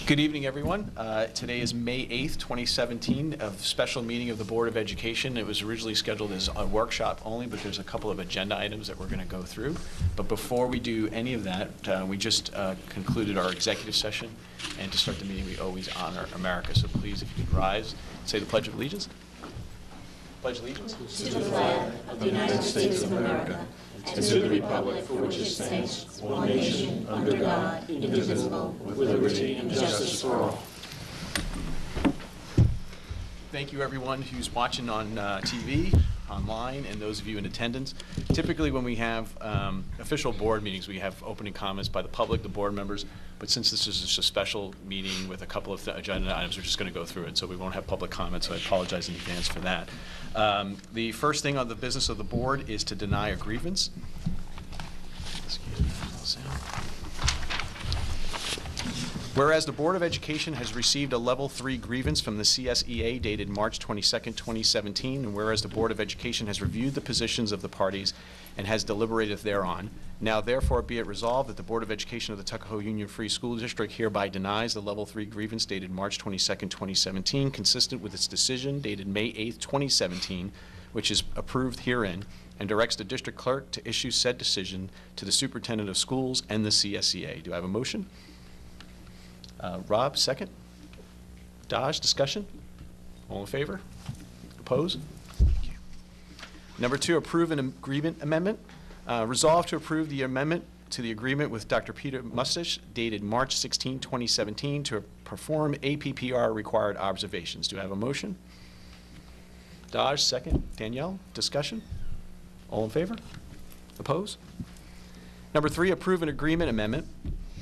Good evening, everyone. Today is May 8th, 2017, a special meeting of the Board of Education. It was originally scheduled as a workshop only, but there's a couple of agenda items that we're going to go through. But before we do any of that, we just concluded our executive session. And to start the meeting, we always honor America. So please, if you could rise and say the Pledge of Allegiance. Pledge allegiance. To the flag of the United States of America, and to the republic for which it stands, one nation, under God, indivisible, with liberty and justice for all. Thank you, everyone who's watching on TV, online, and those of you in attendance. Typically, when we have official board meetings, we have opening comments by the public, the board members. But since this is just a special meeting with a couple of agenda items, we're just going to go through it. So we won't have public comments, so I apologize in advance for that. The first thing on the business of the board is to deny a grievance. Whereas the Board of Education has received a Level 3 grievance from the CSEA dated March 22nd, 2017, and whereas the Board of Education has reviewed the positions of the parties and has deliberated thereon, now therefore be it resolved that the Board of Education of the Tuckahoe Union Free School District hereby denies the Level 3 grievance dated March 22nd, 2017, consistent with its decision dated May 8th, 2017, which is approved herein, and directs the district clerk to issue said decision to the superintendent of schools and the CSEA. Do I have a motion? Rob, second. Dodge, discussion? All in favor? Oppose? Thank you. Number 2, approve an agreement amendment. Resolve to approve the amendment to the agreement with Dr. Peter Mustish dated March 16, 2017 to perform APPR required observations. Do I have a motion? Dodge, second. Danielle, discussion? All in favor? Oppose? Number 3, approve an agreement amendment.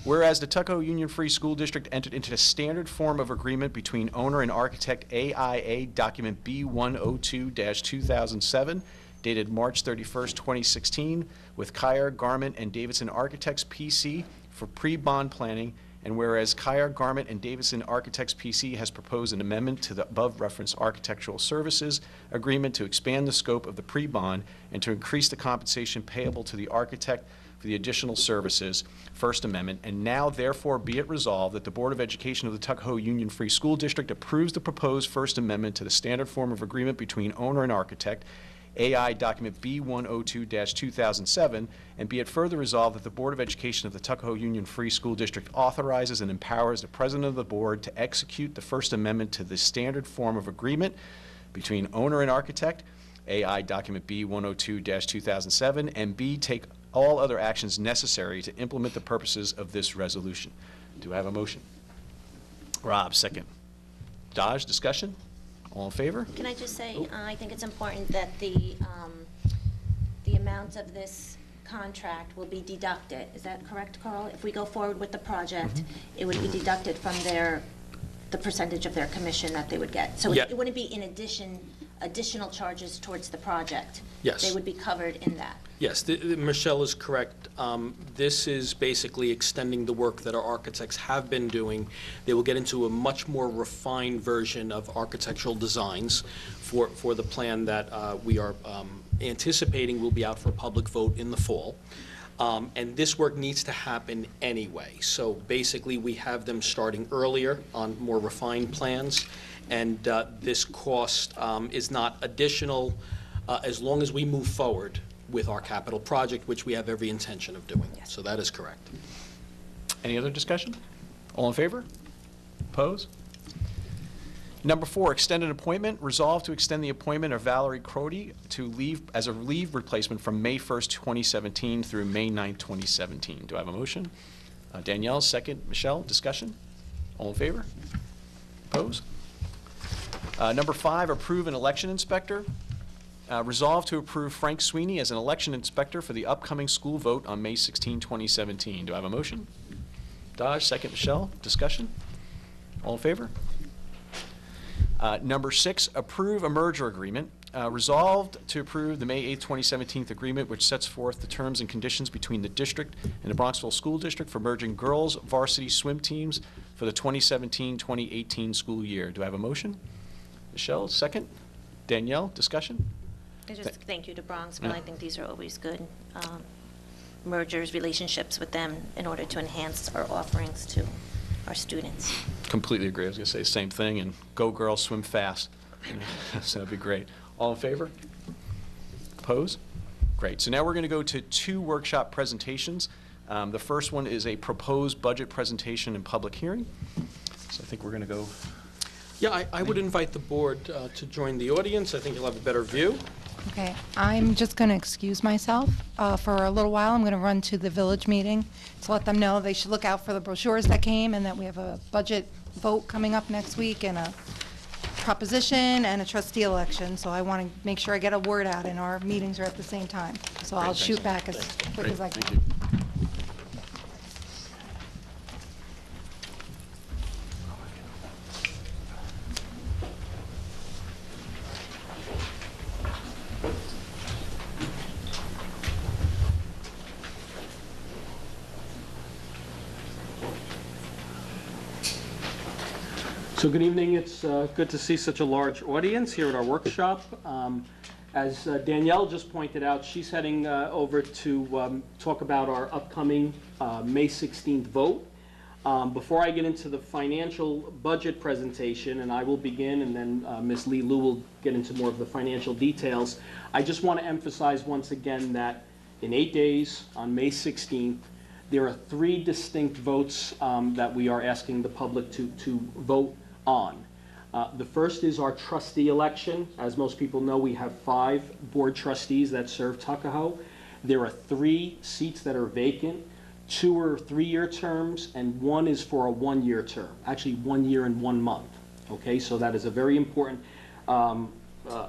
Whereas the Tuckahoe Union Free School District entered into a standard form of agreement between owner and architect AIA document B102-2007, dated March 31st, 2016, with Kyer, Garment, and Davidson Architects, PC, for pre-bond planning, and whereas Kyer, Garment, and Davidson Architects, PC, has proposed an amendment to the above-referenced architectural services agreement to expand the scope of the pre-bond and to increase the compensation payable to the architect for the additional services, First Amendment, and now therefore be it resolved that the Board of Education of the Tuckahoe Union Free School District approves the proposed First Amendment to the standard form of agreement between owner and architect, AI document B102-2007, and be it further resolved that the Board of Education of the Tuckahoe Union Free School District authorizes and empowers the President of the Board to execute the First Amendment to the standard form of agreement between owner and architect, AI document B102-2007, and B, take all other actions necessary to implement the purposes of this resolution. Do I have a motion? Rob, second. Dodge, discussion? All in favor? Can I just say, I think it's important that the amount of this contract will be deducted. Is that correct, Carl? If we go forward with the project, it would be deducted from the percentage of their commission that they would get. So it wouldn't be in additional charges towards the project. Yes. They would be covered in that. Yes, Michelle is correct. This is basically extending the work that our architects have been doing. They will get into a much more refined version of architectural designs for the plan that we are anticipating will be out for a public vote in the fall. And this work needs to happen anyway. So basically, we have them starting earlier on more refined plans. And this cost is not additional as long as we move forward with our capital project, which we have every intention of doing. Yes. So that is correct. Any other discussion? All in favor? Oppose? Number 4, extend an appointment. Resolve to extend the appointment of Valerie Crody to leave as a leave replacement from May 1st, 2017 through May 9th, 2017. Do I have a motion? Danielle, second. Michelle, discussion? All in favor? Oppose? Number 5, approve an election inspector. Resolve to approve Frank Sweeney as an election inspector for the upcoming school vote on May 16, 2017. Do I have a motion? Dodge, second. Michelle, discussion? All in favor? Number 6, approve a merger agreement. Resolved to approve the May 8, 2017 agreement, which sets forth the terms and conditions between the district and the Bronxville School District for merging girls' varsity swim teams for the 2017-2018 school year. Do I have a motion? Michelle, second. Danielle, discussion? I just thank you to Bronxville. I think these are always good mergers, relationships with them in order to enhance our offerings to our students. Completely agree. I was going to say the same thing, and go girls, swim fast. So that'd be great. All in favor? Oppose? Great. So now we're going to go to 2 workshop presentations. The first one is a proposed budget presentation and public hearing. So I think we're going to go. Yeah, I would invite the board to join the audience. I think you'll have a better view. Okay, I'm just going to excuse myself for a little while. I'm going to run to the village meeting to let them know they should look out for the brochures that came and that we have a budget vote coming up next week and a proposition and a trustee election. So I want to make sure I get a word out, and our meetings are at the same time. So I'll shoot back as quick as I can. Thank you. So good evening. It's good to see such a large audience here at our workshop. As Danielle just pointed out, she's heading over to talk about our upcoming May 16th vote. Before I get into the financial budget presentation, and I will begin, and then Ms. Lee Lu will get into more of the financial details, I just want to emphasize once again that in 8 days, on May 16th, there are 3 distinct votes that we are asking the public to vote on. The first is our trustee election. As most people know, we have 5 board trustees that serve Tuckahoe. There are 3 seats that are vacant. 2 are 3-year terms, and 1 is for a 1-year term, actually 1 year and 1 month. Okay, so that is a very important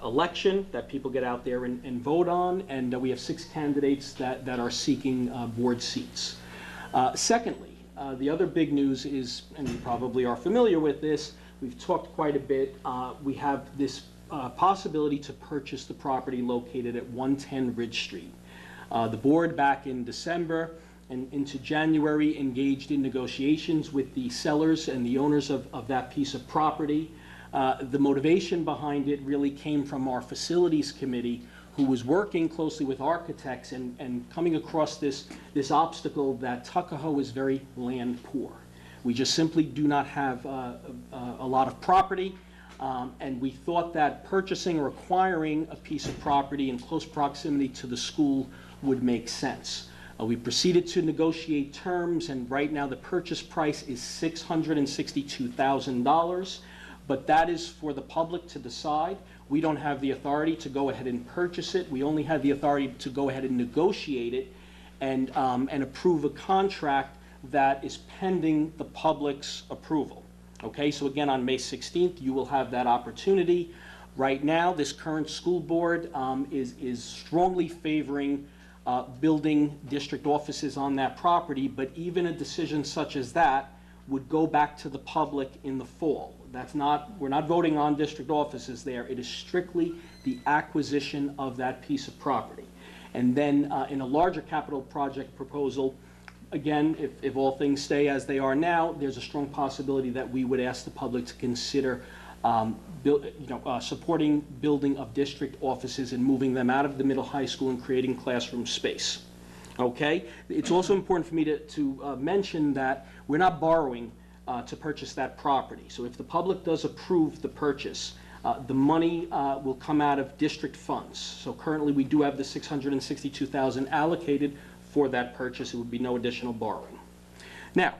election that people get out there and vote on, and we have 6 candidates that are seeking board seats. Secondly, the other big news is, and you probably are familiar with this, we've talked quite a bit, we have this possibility to purchase the property located at 110 Ridge Street. The board back in December and into January engaged in negotiations with the sellers and the owners of that piece of property. The motivation behind it really came from our facilities committee, who was working closely with architects and coming across this obstacle that Tuckahoe is very land poor. We just simply do not have a lot of property, and we thought that purchasing or acquiring a piece of property in close proximity to the school would make sense. We proceeded to negotiate terms, and right now the purchase price is $662,000, but that is for the public to decide. We don't have the authority to go ahead and purchase it. We only have the authority to go ahead and negotiate it and approve a contract that is pending the public's approval. Okay, so again, on May 16th, you will have that opportunity. Right now, this current school board is strongly favoring building district offices on that property, but even a decision such as that would go back to the public in the fall. We're not voting on district offices there. It is strictly the acquisition of that piece of property. And then in a larger capital project proposal, again, if all things stay as they are now, there's a strong possibility that we would ask the public to consider supporting building of district offices and moving them out of the middle high school and creating classroom space. Okay? It's also important for me to mention that we're not borrowing to purchase that property. So if the public does approve the purchase, the money will come out of district funds. So currently we do have the $662,000 allocated for that purchase. It would be no additional borrowing. Now,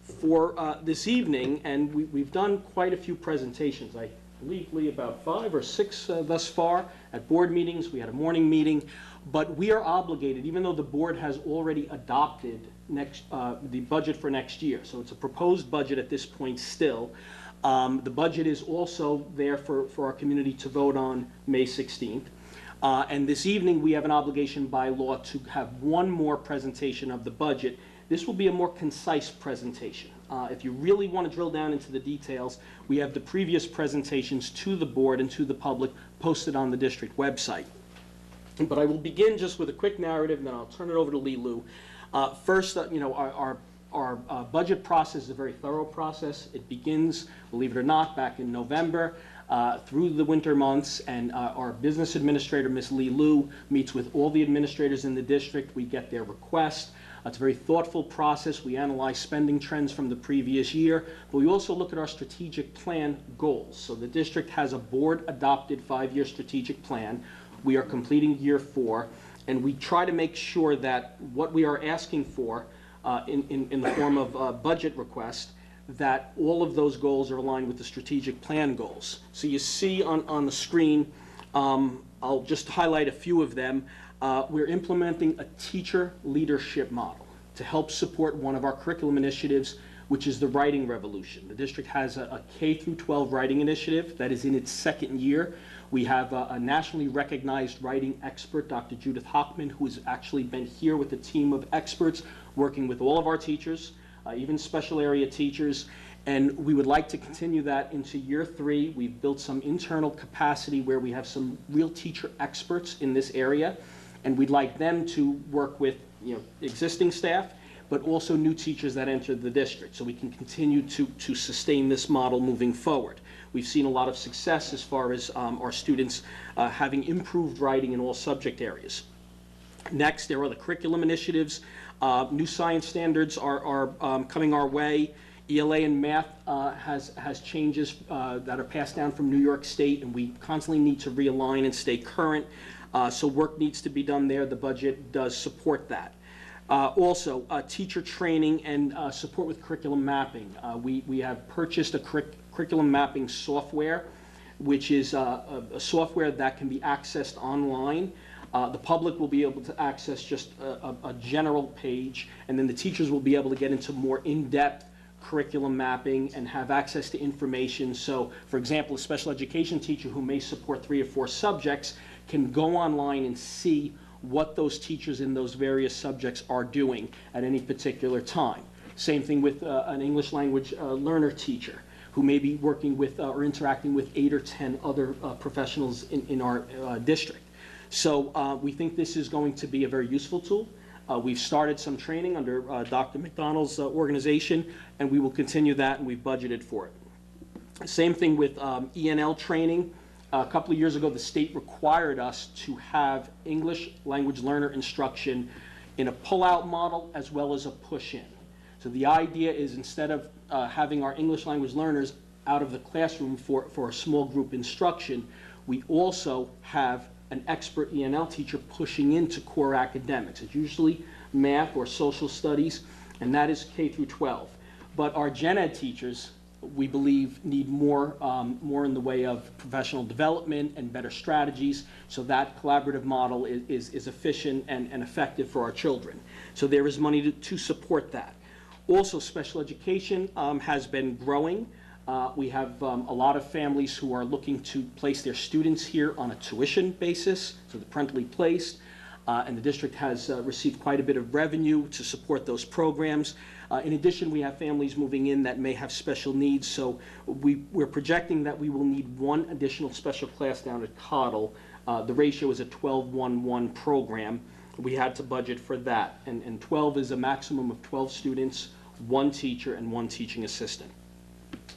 for this evening, and we've done quite a few presentations. I believe, Lee, about 5 or 6 thus far at board meetings. We had a morning meeting. But we are obligated, even though the board has already adopted the budget for next year. So it's a proposed budget at this point still. The budget is also there for our community to vote on May 16th. And this evening, we have an obligation by law to have one more presentation of the budget. This will be a more concise presentation. If you really want to drill down into the details, we have the previous presentations to the board and to the public posted on the district website. But I will begin just with a quick narrative, and then I'll turn it over to Lee Lu. First, our budget process is a very thorough process. It begins, believe it or not, back in November through the winter months, and our business administrator, Ms. Lee Lu, meets with all the administrators in the district. We get their request. It's a very thoughtful process. We analyze spending trends from the previous year, but we also look at our strategic plan goals. So the district has a board-adopted 5-year strategic plan. We are completing year 4, and we try to make sure that what we are asking for in the form of budget request, that all of those goals are aligned with the strategic plan goals. So you see on the screen, I'll just highlight a few of them. We're implementing a teacher leadership model to help support one of our curriculum initiatives, which is the writing revolution. The district has a K-12 writing initiative that is in its 2nd year. We have a nationally recognized writing expert, Dr. Judith Hochman, who has actually been here with a team of experts working with all of our teachers, even special area teachers, and we would like to continue that into year 3. We've built some internal capacity where we have some real teacher experts in this area, and we'd like them to work with existing staff, but also new teachers that enter the district, so we can continue to sustain this model moving forward. We've seen a lot of success as far as our students having improved writing in all subject areas. Next, there are the curriculum initiatives. New science standards are coming our way. ELA and math has changes that are passed down from New York State, and we constantly need to realign and stay current. So work needs to be done there. The budget does support that. Also, teacher training and support with curriculum mapping. We have purchased a curriculum mapping software, which is a software that can be accessed online. The public will be able to access just a general page, and then the teachers will be able to get into more in-depth curriculum mapping and have access to information. So, for example, a special education teacher who may support 3 or 4 subjects can go online and see what those teachers in those various subjects are doing at any particular time. Same thing with an English language learner teacher who may be working with or interacting with 8 or 10 other professionals in our district. So we think this is going to be a very useful tool. We've started some training under Dr. McDonald's organization, and we will continue that, and we've budgeted for it. Same thing with ENL training. A couple of years ago, the state required us to have English language learner instruction in a pull-out model as well as a push-in. So the idea is, instead of having our English language learners out of the classroom for a small group instruction, we also have an expert ENL teacher pushing into core academics. It's usually math or social studies, and that is K through 12. But our gen ed teachers, we believe, need more in the way of professional development and better strategies, so that collaborative model is efficient and effective for our children. So there is money to support that. Also, special education has been growing. We have a lot of families who are looking to place their students here on a tuition basis, so they're parentally placed, and the district has received quite a bit of revenue to support those programs. In addition, we have families moving in that may have special needs, so we're projecting that we will need 1 additional special class down at Cottle. The ratio is a 12-1-1 program. We had to budget for that, and 12 is a maximum of 12 students, 1 teacher, and 1 teaching assistant.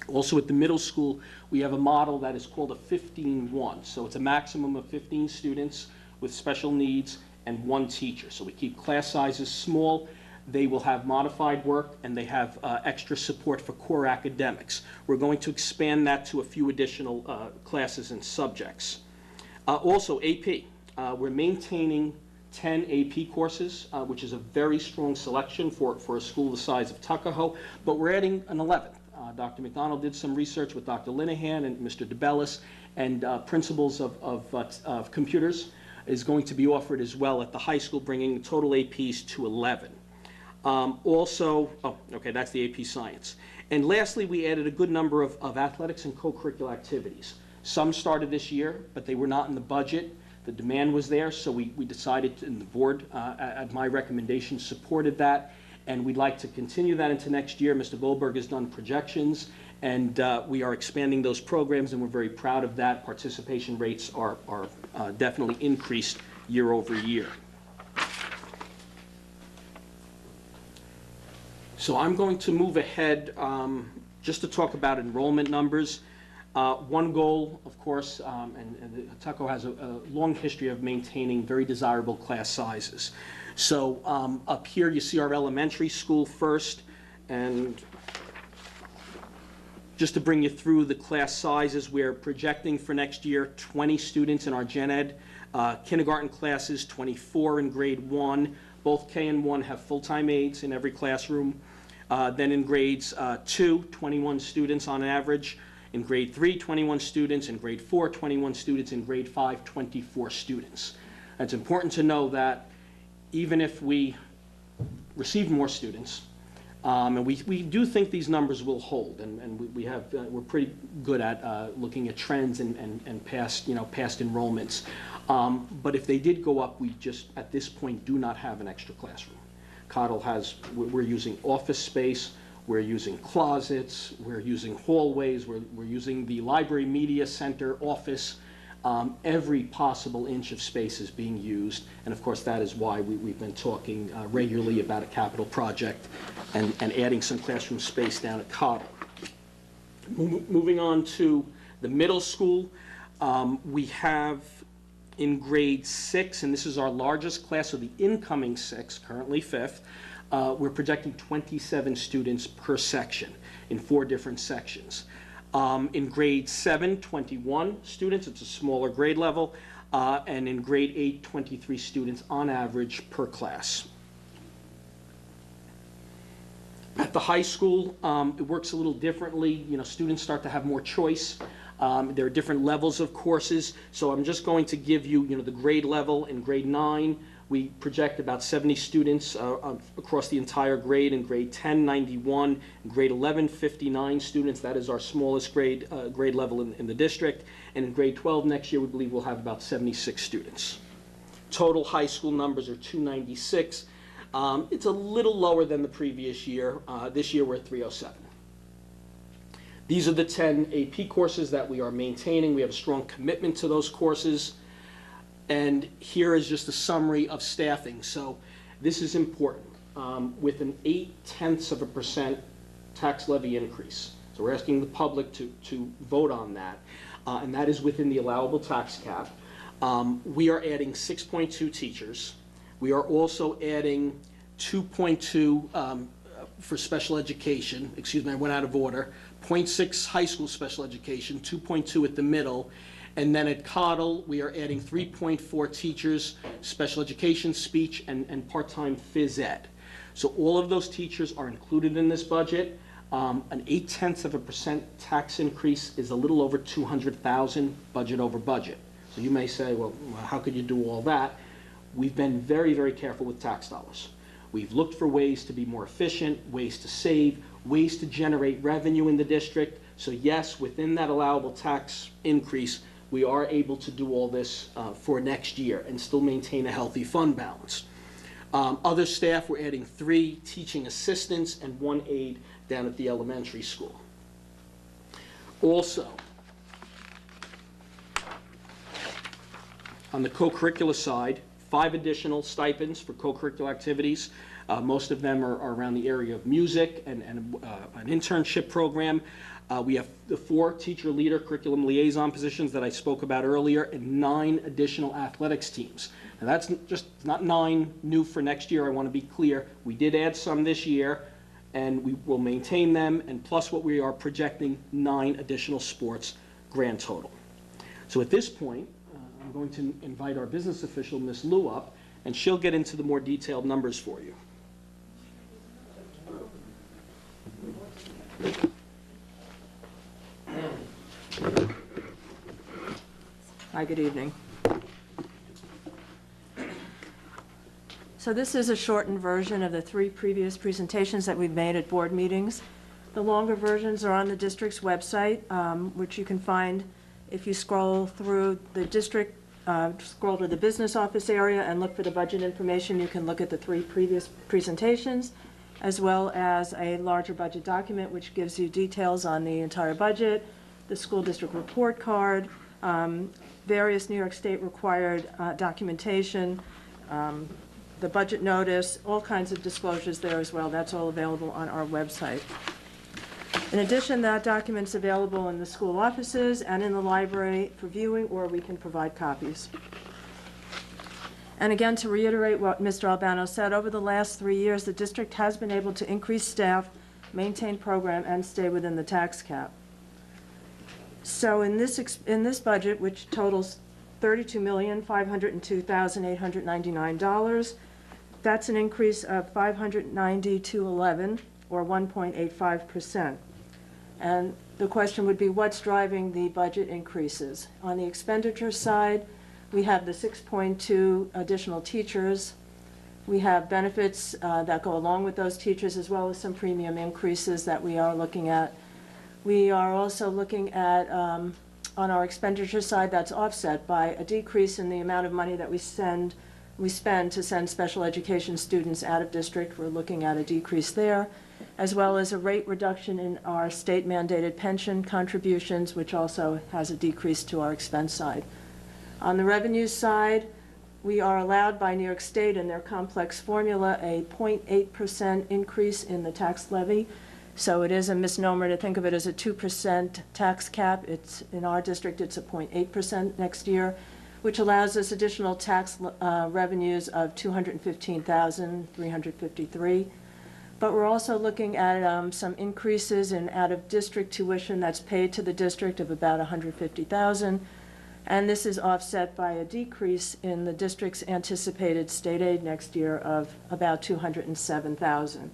Also at the middle school, we have a model that is called a 15-1. So it's a maximum of 15 students with special needs and 1 teacher. So we keep class sizes small. They will have modified work, and they have extra support for core academics. We're going to expand that to a few additional classes and subjects. Also, AP. We're maintaining 10 AP courses, which is a very strong selection for a school the size of Tuckahoe, but we're adding an 11th. Dr. McDonald did some research with Dr. Linehan and Mr. DeBellis, and principles of computers is going to be offered as well at the high school, bringing total APs to 11. That's the AP Science. And lastly, we added a good number of athletics and co-curricular activities. Some started this year, but they were not in the budget. The demand was there, so we decided, and the board, at my recommendation, supported that. And we'd like to continue that into next year. Mr. Goldberg has done projections, and we are expanding those programs, and we're very proud of that. Participation rates are definitely increased year over year. So I'm going to move ahead just to talk about enrollment numbers. One goal, of course, and Tuckahoe has a long history of maintaining very desirable class sizes. So up here, you see our elementary school first, and just to bring you through the class sizes, we're projecting for next year 20 students in our gen ed. Kindergarten classes, 24 in grade 1. Both K and 1 have full-time aides in every classroom. Then in grades 2, 21 students on average. In grade 3, 21 students. In grade 4, 21 students. In grade 5, 24 students. It's important to know that even if we receive more students, and we do think these numbers will hold, and we're pretty good at looking at trends and past enrollments. But if they did go up, we just at this point do not have an extra classroom. Cottle we're using office space, we're using closets, we're using hallways, we're using the library media center office. Every possible inch of space is being used, and of course that is why we've been talking regularly about a capital project and adding some classroom space down at Cottle. Moving on to the middle school, we have in grade 6, and this is our largest class, so the incoming 6, currently 5th, we're projecting 27 students per section in 4 different sections. In grade 7, 21 students, it's a smaller grade level, and in grade 8, 23 students on average per class. At the high school, it works a little differently. Students start to have more choice. There are different levels of courses, so I'm just going to give you, the grade level. In grade 9, we project about 70 students across the entire grade. In grade 10, 91. In grade 11, 59 students. That is our smallest grade level in the district. And in grade 12 next year, we believe we'll have about 76 students. Total high school numbers are 296. It's a little lower than the previous year. This year we're at 307. These are the 10 AP courses that we are maintaining. We have a strong commitment to those courses. And here is just a summary of staffing. So this is important. With an 0.8% tax levy increase. So we're asking the public to vote on that. And that is within the allowable tax cap. We are adding 6.2 teachers. We are also adding 2.2 for special education. Excuse me, I went out of order. 0.6 high school special education, 2.2 at the middle. And then at Cottle, we are adding 3.4 teachers, special education, speech, and part-time phys ed. So all of those teachers are included in this budget. An 0.8% tax increase is a little over $200,000 budget over budget. So you may say, well, how could you do all that? We've been very, very careful with tax dollars. We've looked for ways to be more efficient, ways to save, ways to generate revenue in the district. So yes, within that allowable tax increase, we are able to do all this for next year and still maintain a healthy fund balance. Other staff, we're adding 3 teaching assistants and 1 aide down at the elementary school. Also, on the co-curricular side, 5 additional stipends for co-curricular activities. Most of them are around the area of music and an internship program. We have the 4 teacher leader curriculum liaison positions that I spoke about earlier and 9 additional athletics teams. And that's just not 9 new for next year. I want to be clear. We did add some this year and we will maintain them, and plus what we are projecting 9 additional sports grand total. So at this point, I'm going to invite our business official, Ms. Liu, up, and she'll get into the more detailed numbers for you. Hi, good evening. So this is a shortened version of the 3 previous presentations that we've made at board meetings. The longer versions are on the district's website, which you can find if you scroll through the district, scroll to the business office area and look for the budget information. You can look at the 3 previous presentations, as well as a larger budget document which gives you details on the entire budget, the school district report card, various New York State required documentation, the budget notice, all kinds of disclosures there as well. That's all available on our website. In addition, that document's available in the school offices and in the library for viewing, or we can provide copies. And again, to reiterate what Mr. Albano said, over the last 3 years, the district has been able to increase staff, maintain program, and stay within the tax cap. So in this budget, which totals $32,502,899, that's an increase of $590,211, or 1.85%. And the question would be, what's driving the budget increases? On the expenditure side, we have the 6.2 additional teachers. We have benefits that go along with those teachers, as well as some premium increases that we are looking at. We are also looking at, on our expenditure side, that's offset by a decrease in the amount of money that we spend to send special education students out of district. We're looking at a decrease there, as well as a rate reduction in our state mandated pension contributions, which also has a decrease to our expense side. On the revenue side, we are allowed by New York State in their complex formula a 0.8% increase in the tax levy. So it is a misnomer to think of it as a 2% tax cap. In our district, it's a 0.8% next year, which allows us additional tax revenues of $215,353. But we're also looking at some increases in out-of-district tuition that's paid to the district of about $150,000. And this is offset by a decrease in the district's anticipated state aid next year of about $207,000.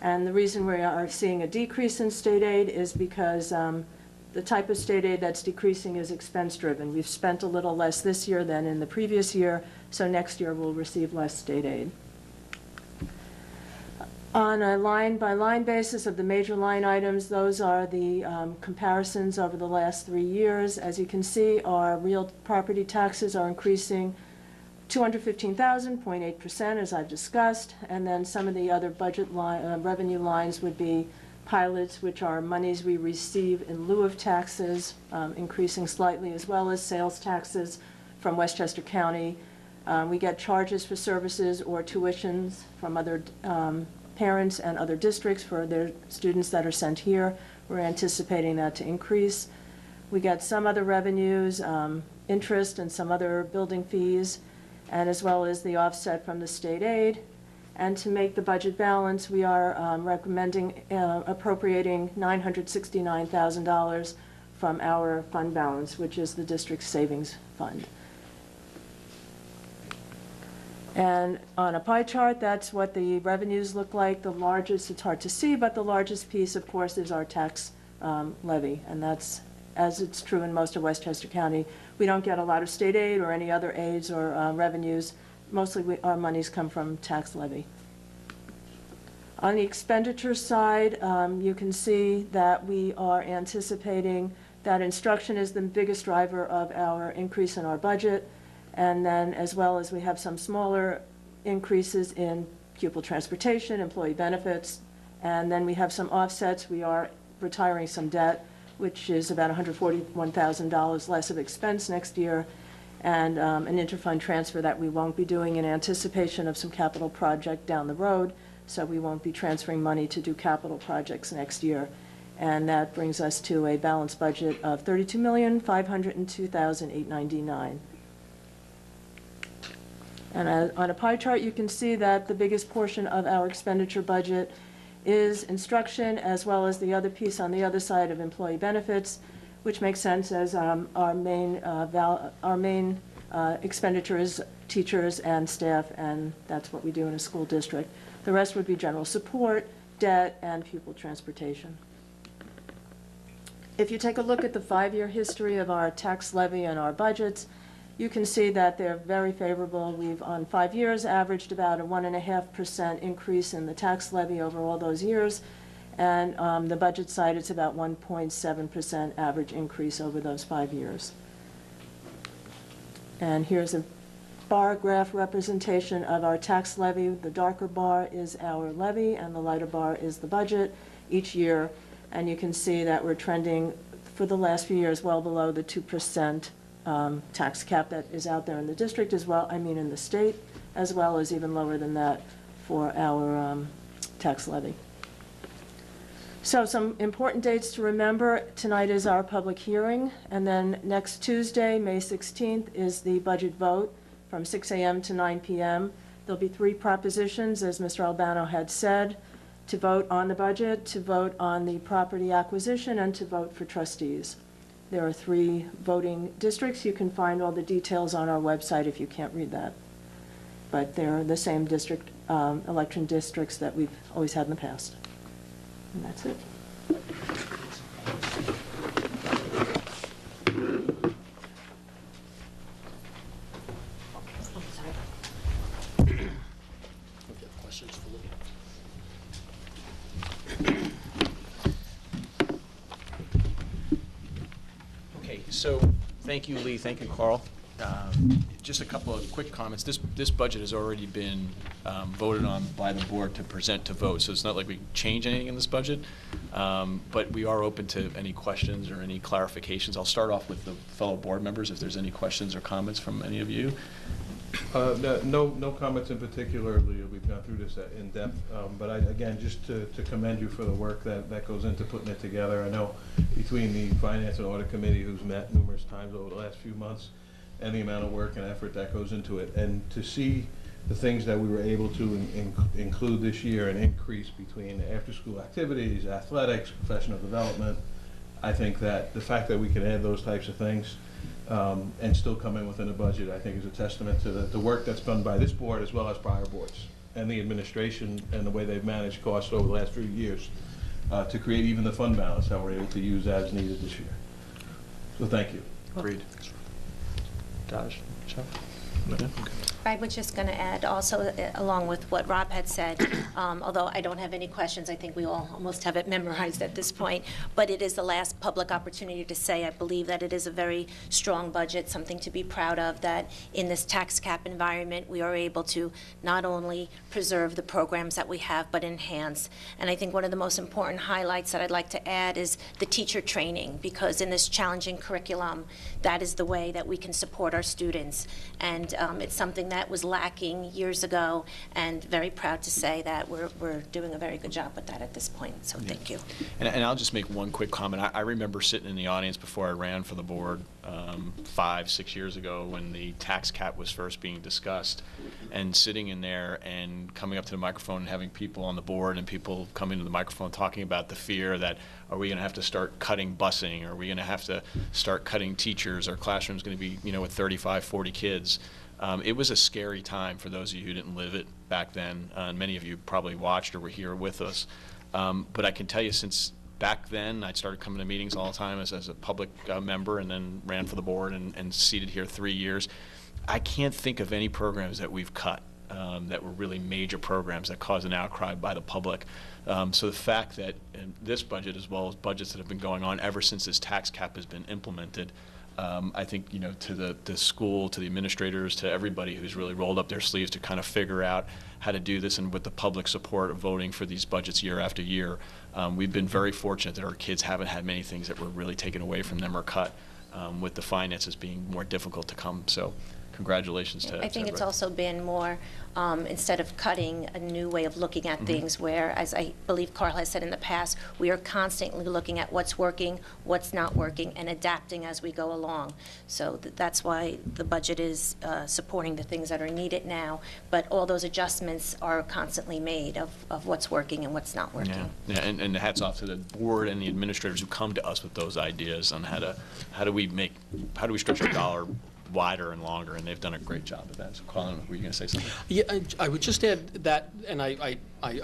And the reason we are seeing a decrease in state aid is because the type of state aid that's decreasing is expense-driven. We've spent a little less this year than in the previous year, so next year we'll receive less state aid. On a line-by-line basis of the major line items, those are the comparisons over the last 3 years. As you can see, our real property taxes are increasing $215,000, 0.8%, as I've discussed, and then some of the other budget revenue lines would be pilots, which are monies we receive in lieu of taxes, increasing slightly, as well as sales taxes from Westchester County. We get charges for services or tuitions from other parents and other districts for their students that are sent here. We're anticipating that to increase. We get some other revenues, interest and some other building fees, and as well as the offset from the state aid. And to make the budget balance, we are recommending appropriating $969,000 from our fund balance, which is the district's savings fund. And on a pie chart, that's what the revenues look like. The largest, it's hard to see, but the largest piece, of course, is our tax levy, and that's, as it's true in most of Westchester County, we don't get a lot of state aid or any other aids or revenues. Mostly our monies come from tax levy. On the expenditure side, you can see that we are anticipating that instruction is the biggest driver of our increase in our budget, and then as well as we have some smaller increases in pupil transportation, employee benefits, and then we have some offsets. We are retiring some debt, which is about $141,000 less of expense next year, and an interfund transfer that we won't be doing in anticipation of some capital project down the road, so we won't be transferring money to do capital projects next year. And that brings us to a balanced budget of $32,502,899. And on a pie chart, you can see that the biggest portion of our expenditure budget is instruction, as well as the other piece on the other side of employee benefits, which makes sense as our main expenditure is teachers and staff, and that's what we do in a school district. The rest would be general support, debt, and pupil transportation. If you take a look at the 5-year history of our tax levy and our budgets, you can see that they're very favorable. We've, on 5 years, averaged about a 1.5% increase in the tax levy over all those years. And the budget side, it's about 1.7% average increase over those 5 years. And here's a bar graph representation of our tax levy. The darker bar is our levy, and the lighter bar is the budget each year. And you can see that we're trending, for the last few years, well below the 2% tax cap that is out there in the district as well, in the state, as well as even lower than that for our tax levy. So some important dates to remember. Tonight is our public hearing, and then next Tuesday, May 16th, is the budget vote. from 6 a.m. to 9 p.m. There'll be 3 propositions, as Mr. Albano had said, to vote on the budget, to vote on the property acquisition, and to vote for trustees. There are 3 voting districts. You can find all the details on our website if you can't read that. But they're the same district, election districts that we've always had in the past. And that's it. Questions for Lou? Okay, so thank you, Lee. Thank you, Carl. Just a couple of quick comments. This budget has already been voted on by the board to present to vote, so it's not like we change anything in this budget, but we are open to any questions or any clarifications. I'll start off with the fellow board members, if there's any questions or comments from any of you. No comments in particular, Leah. We've gone through this in depth, but again, just to commend you for the work that goes into putting it together. I know between the Finance and Audit Committee, who's met numerous times over the last few months, and the amount of work and effort that goes into it, and to see the things that we were able to include this year, an increase between after-school activities, athletics, professional development, I think that the fact that we can add those types of things and still come in within a budget, I think is a testament to the work that's done by this board as well as prior boards and the administration and the way they've managed costs over the last few years to create even the fund balance that we're able to use as needed this year. So thank you. Agreed. Josh? I was just going to add also, along with what Rob had said, although I don't have any questions, I think we all almost have it memorized at this point, but it is the last public opportunity to say I believe that it is a very strong budget, something to be proud of, that in this tax cap environment we are able to not only preserve the programs that we have, but enhance. And I think one of the most important highlights that I'd like to add is the teacher training, because in this challenging curriculum, that is the way that we can support our students. And it's something that was lacking years ago, and very proud to say that we're doing a very good job with that at this point, so thank you. And I'll just make one quick comment. I remember sitting in the audience before I ran for the board 5-6 years ago when the tax cap was first being discussed, and sitting in there and coming up to the microphone and having people on the board and people coming to the microphone talking about the fear that, are we going to have to start cutting busing? Are we going to have to start cutting teachers? Our classroom's going to be, with 35, 40 kids. It was a scary time for those of you who didn't live it back then. Many of you probably watched or were here with us. But I can tell you, since back then, I started coming to meetings all the time as a public member, and then ran for the board and seated here 3 years. I can't think of any programs that we've cut that were really major programs that caused an outcry by the public. So the fact that in this budget, as well as budgets that have been going on ever since this tax cap has been implemented, I think, to the school, to the administrators, to everybody who's really rolled up their sleeves to kind of figure out how to do this, and with the public support of voting for these budgets year after year, we've been very fortunate that our kids haven't had many things that were really taken away from them or cut, with the finances being more difficult to come. So congratulations to I think it's everybody. also been more, instead of cutting, a new way of looking at things, where, as I believe Carl has said in the past, we are constantly looking at what's working, what's not working, and adapting as we go along. So that's why the budget is supporting the things that are needed now, but all those adjustments are constantly made of what's working and what's not working. Yeah, and hats off to the board and the administrators who come to us with those ideas on how do we stretch our dollar wider and longer, and they've done a great job of that. So, Colin, were you going to say something? Yeah, I would just add that, and I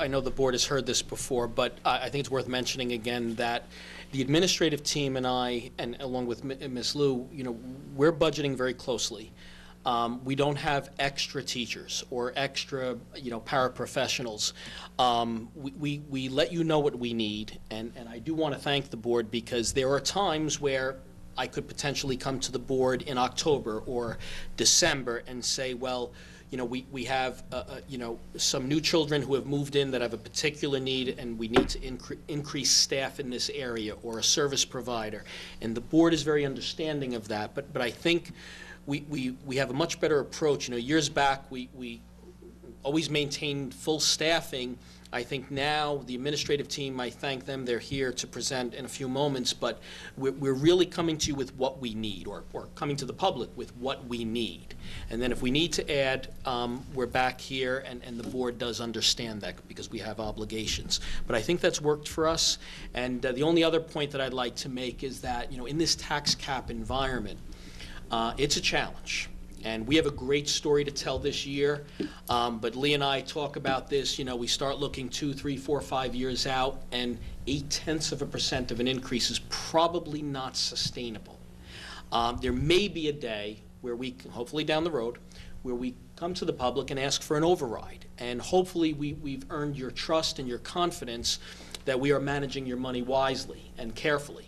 know the board has heard this before, but I think it's worth mentioning again that the administrative team and I, and along with Ms. Liu, we're budgeting very closely. We don't have extra teachers or extra, paraprofessionals. We let you know what we need, and I do want to thank the board, because there are times where I could potentially come to the board in October or December and say, well, we have, some new children who have moved in that have a particular need, and we need to increase staff in this area, or a service provider. And the board is very understanding of that. But I think we have a much better approach. Years back, we always maintained full staffing. I think now the administrative team, I thank them, they're here to present in a few moments, but we're really coming to you with what we need, or coming to the public with what we need. And then if we need to add, we're back here, and the board does understand that because we have obligations. But I think that's worked for us. And the only other point that I'd like to make is that, in this tax cap environment, it's a challenge. And we have a great story to tell this year, but Lee and I talk about this. We start looking 2, 3, 4, 5 years out, and 0.8% of an increase is probably not sustainable. There may be a day where we, hopefully down the road, where we come to the public and ask for an override. And hopefully we've earned your trust and your confidence that we are managing your money wisely and carefully.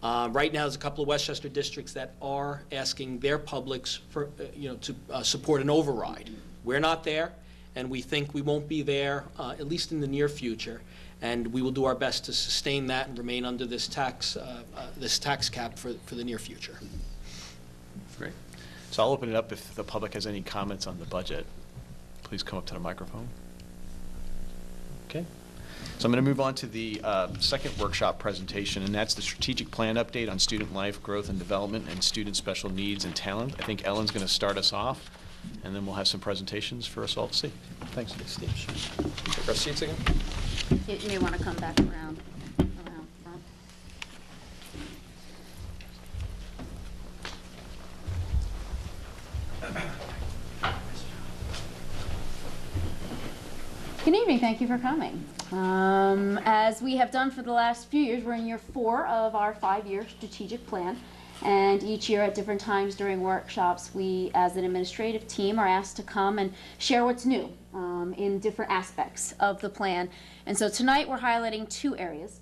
Right now, there's a couple of Westchester districts that are asking their publics for, to support an override. We're not there, and we think we won't be there, at least in the near future. And we will do our best to sustain that and remain under this tax cap for the near future. Great. So I'll open it up if the public has any comments on the budget. Please come up to the microphone. Okay. So I'm going to move on to the second workshop presentation, and that's the strategic plan update on student life, growth and development, and student special needs and talent. I think Ellen's going to start us off, and then we'll have some presentations for us all to see. Thanks. Take our seats again. You may want to come back around front. Good evening, thank you for coming. As we have done for the last few years, we're in year 4 of our 5-year strategic plan. And each year at different times during workshops, we as an administrative team are asked to come and share what's new in different aspects of the plan. And so tonight we're highlighting 2 areas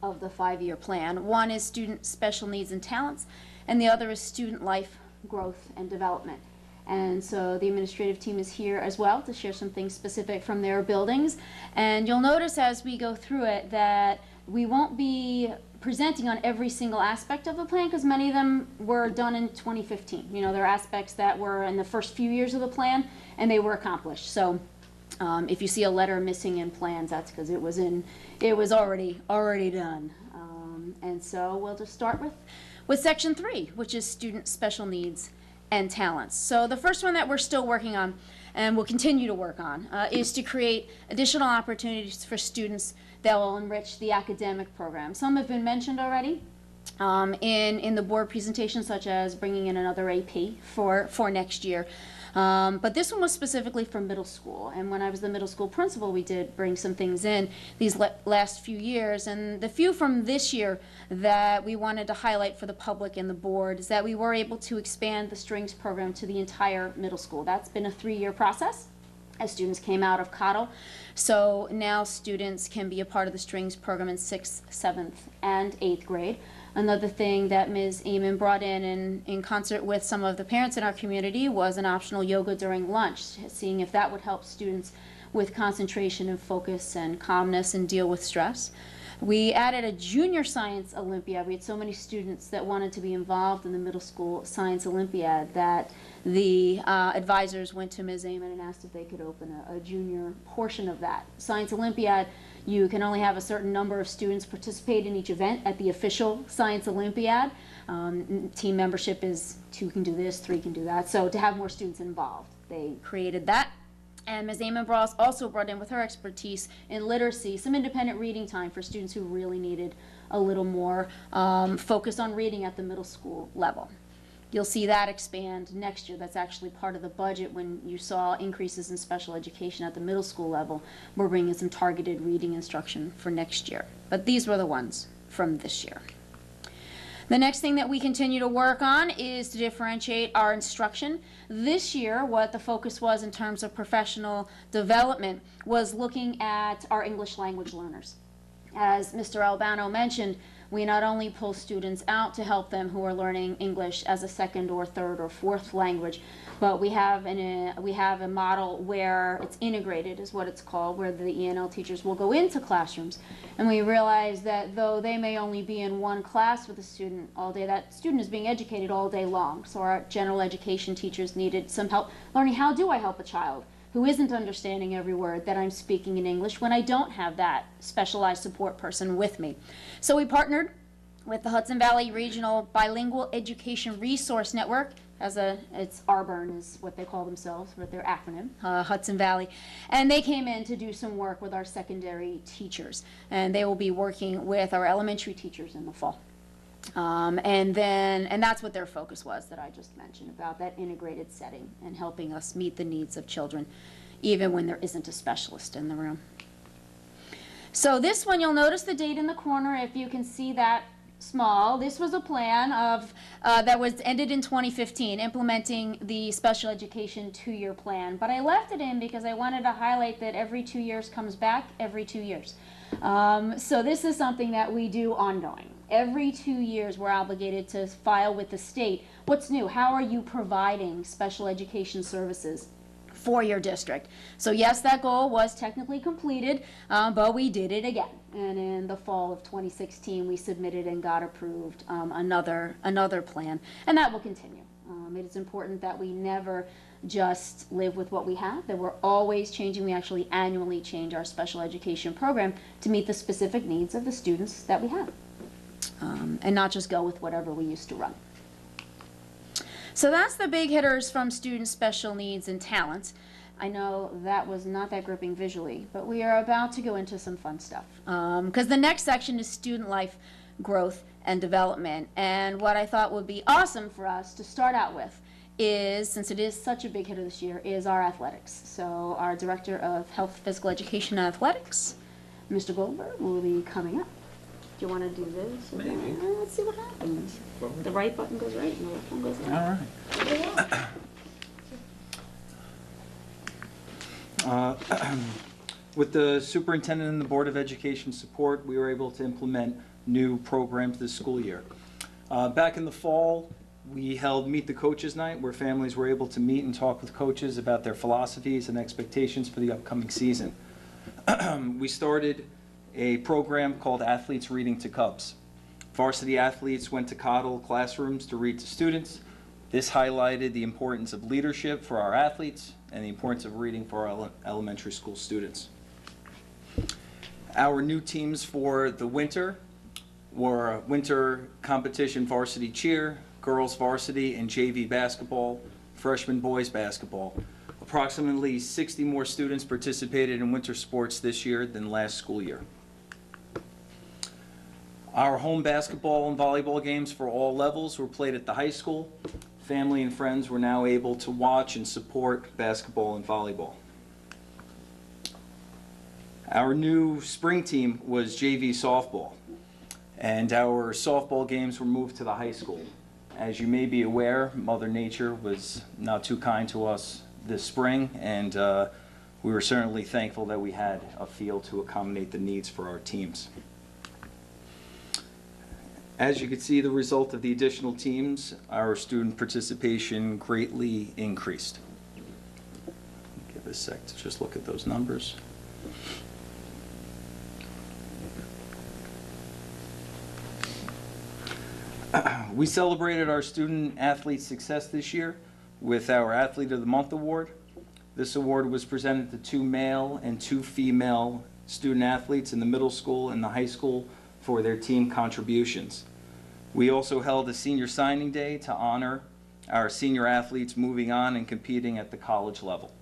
of the 5-year plan. One is student special needs and talents, and the other is student life, growth, and development. And so the administrative team is here as well to share some things specific from their buildings. And you'll notice as we go through it that we won't be presenting on every single aspect of the plan because many of them were done in 2015. There are aspects that were in the first few years of the plan and they were accomplished. So if you see a letter missing in plans, that's because it was already done. And so we'll just start with section 3, which is student special needs and talents. So the first one that we're still working on and will continue to work on is to create additional opportunities for students that will enrich the academic program. Some have been mentioned already in the board presentation, such as bringing in another AP for next year. But this one was specifically for middle school, and when I was the middle school principal, we did bring some things in these last few years. And the few from this year that we wanted to highlight for the public and the board is that we were able to expand the strings program to the entire middle school. That's been a 3-year process as students came out of Cottle. So now students can be a part of the strings program in 6th, 7th, and 8th grade. Another thing that Ms. Amon brought in concert with some of the parents in our community was an optional yoga during lunch, seeing if that would help students with concentration and focus and calmness and deal with stress. We added a junior science Olympiad. We had so many students that wanted to be involved in the middle school science Olympiad that the advisors went to Ms. Amon and asked if they could open a junior portion of that. Science Olympiad, you can only have a certain number of students participate in each event at the official Science Olympiad. Team membership is 2 can do this, 3 can do that. So to have more students involved, they created that. And Ms. Amon Bras also brought in with her expertise in literacy some independent reading time for students who really needed a little more focus on reading at the middle school level. You'll see that expand next year. That's actually part of the budget when you saw increases in special education at the middle school level. We're bringing some targeted reading instruction for next year. But these were the ones from this year. The next thing that we continue to work on is to differentiate our instruction. This year, what the focus was in terms of professional development was looking at our English language learners. As Mr. Albano mentioned, we not only pull students out to help them who are learning English as a second or third or fourth language, but we have a model where it's integrated, is what it's called, where the ENL teachers will go into classrooms. And we realize that though they may only be in one class with a student all day, that student is being educated all day long. So our general education teachers needed some help learning how do I help a child who isn't understanding every word that I'm speaking in English when I don't have that specialized support person with me. So we partnered with the Hudson Valley Regional Bilingual Education Resource Network. It's ARBURN is what they call themselves, with their acronym, Hudson Valley. And they came in to do some work with our secondary teachers. And they will be working with our elementary teachers in the fall. And that's what their focus was that I just mentioned about that integrated setting and helping us meet the needs of children, even when there isn't a specialist in the room. So this one, you'll notice the date in the corner if you can see that small. This was a plan of that was ended in 2015, implementing the special education 2-year plan. But I left it in because I wanted to highlight that every 2 years comes back every 2 years. So this is something that we do ongoing. Every 2 years we're obligated to file with the state. What's new? How are you providing special education services for your district? So yes, that goal was technically completed, but we did it again. And in the fall of 2016, we submitted and got approved another plan, and that will continue. It is important that we never just live with what we have, that we're always changing. We actually annually change our special education program to meet the specific needs of the students that we have, and not just go with whatever we used to run. So that's the big hitters from student special needs and talents. I know that was not that gripping visually, but we are about to go into some fun stuff. Because the next section is student life growth and development. And what I thought would be awesome for us to start out with is, since it is such a big hitter this year, is our athletics. So our Director of Health, Physical Education, and Athletics, Mr. Goldberg, will be coming up. Do you want to do this? Maybe. Let's see what happens. The right button goes right and the left one goes left. All right. With the superintendent and the Board of Education support, we were able to implement new programs this school year. Back in the fall, we held Meet the Coaches Night, where families were able to meet and talk with coaches about their philosophies and expectations for the upcoming season. We started a program called Athletes Reading to Cubs. Varsity athletes went to Cottle classrooms to read to students. This highlighted the importance of leadership for our athletes and the importance of reading for our elementary school students. Our new teams for the winter were winter competition varsity cheer, girls varsity and JV basketball, freshman boys basketball. Approximately 60 more students participated in winter sports this year than last school year. Our home basketball and volleyball games for all levels were played at the high school. Family and friends were now able to watch and support basketball and volleyball. Our new spring team was JV softball, and our softball games were moved to the high school. As you may be aware, Mother Nature was not too kind to us this spring, and we were certainly thankful that we had a field to accommodate the needs for our teams. As you can see, the result of the additional teams, our student participation greatly increased. Give a sec to just look at those numbers. We celebrated our student athlete success this year with our Athlete of the Month award. This award was presented to 2 male and 2 female student athletes in the middle school and the high school for their team contributions. We also held a senior signing day to honor our senior athletes moving on and competing at the college level.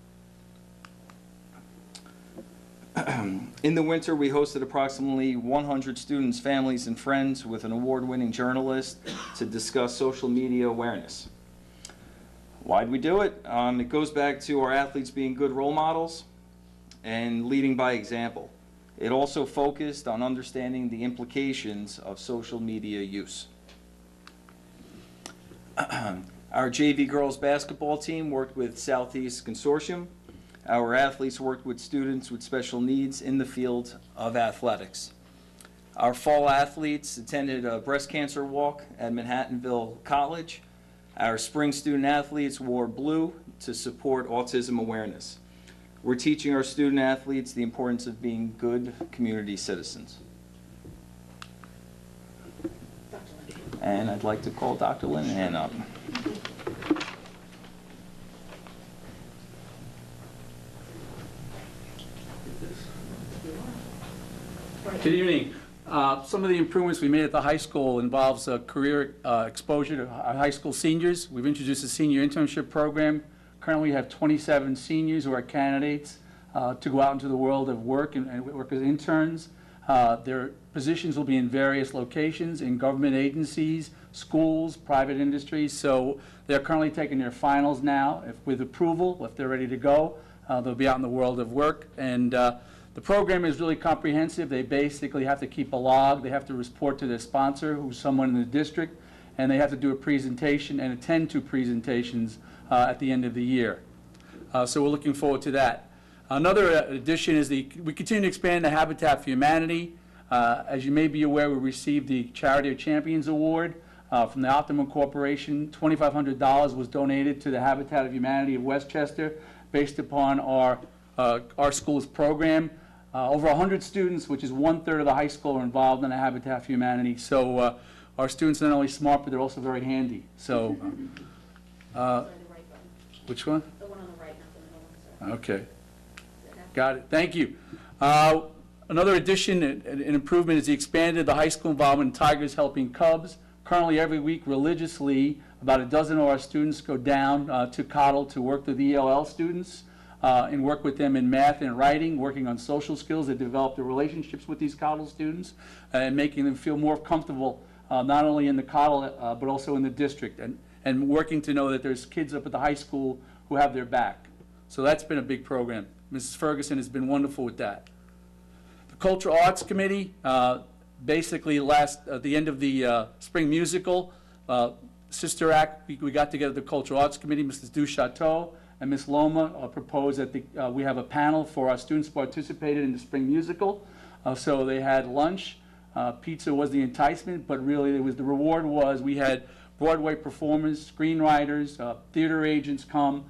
In the winter, we hosted approximately 100 students, families, and friends with an award-winning journalist to discuss social media awareness. Why'd we do it? It goes back to our athletes being good role models and leading by example. It also focused on understanding the implications of social media use. Our JV girls basketball team worked with Southeast Consortium. Our athletes worked with students with special needs in the field of athletics. Our fall athletes attended a breast cancer walk at Manhattanville College. Our spring student athletes wore blue to support autism awareness. We're teaching our student athletes the importance of being good community citizens. And I'd like to call Dr. Linehan up. Good evening. Some of the improvements we made at the high school involves career exposure to our high school seniors. We've introduced a senior internship program. Currently, we have 27 seniors who are candidates to go out into the world of work and work as interns. Their positions will be in various locations, in government agencies, schools, private industries. So they're currently taking their finals now. If with approval, if they're ready to go, they'll be out in the world of work. And the program is really comprehensive. They basically have to keep a log. They have to report to their sponsor, who's someone in the district, and they have to do a presentation and attend 2 presentations at the end of the year. So we're looking forward to that. Another addition is we continue to expand the Habitat for Humanity. As you may be aware, we received the Charity of Champions Award from the Optimum Corporation. $2,500 was donated to the Habitat of Humanity of Westchester based upon our school's program. Over 100 students, which is 1/3 of the high school, are involved in the Habitat for Humanity. So our students are not only smart, but they're also very handy. So, which one? The one on the right, not the middle one, Okay. Got it. Thank you. Another addition and improvement is the expanded the high school involvement in Tigers Helping Cubs. Currently, every week, religiously, about a dozen of our students go down to Cottle to work with the ELL students and work with them in math and writing, working on social skills. They develop their relationships with these Cottle students and making them feel more comfortable, not only in the Cottle, but also in the district, and working to know that there's kids up at the high school who have their back. So that's been a big program. Mrs. Ferguson has been wonderful with that. The Cultural Arts Committee, basically at the end of the spring musical, Sister Act, we got together the Cultural Arts Committee, Mrs. Duchateau and Ms. Loma proposed that we have a panel for our students who participated in the spring musical. So they had lunch. Pizza was the enticement, but really the reward was we had Broadway performers, screenwriters, theater agents come,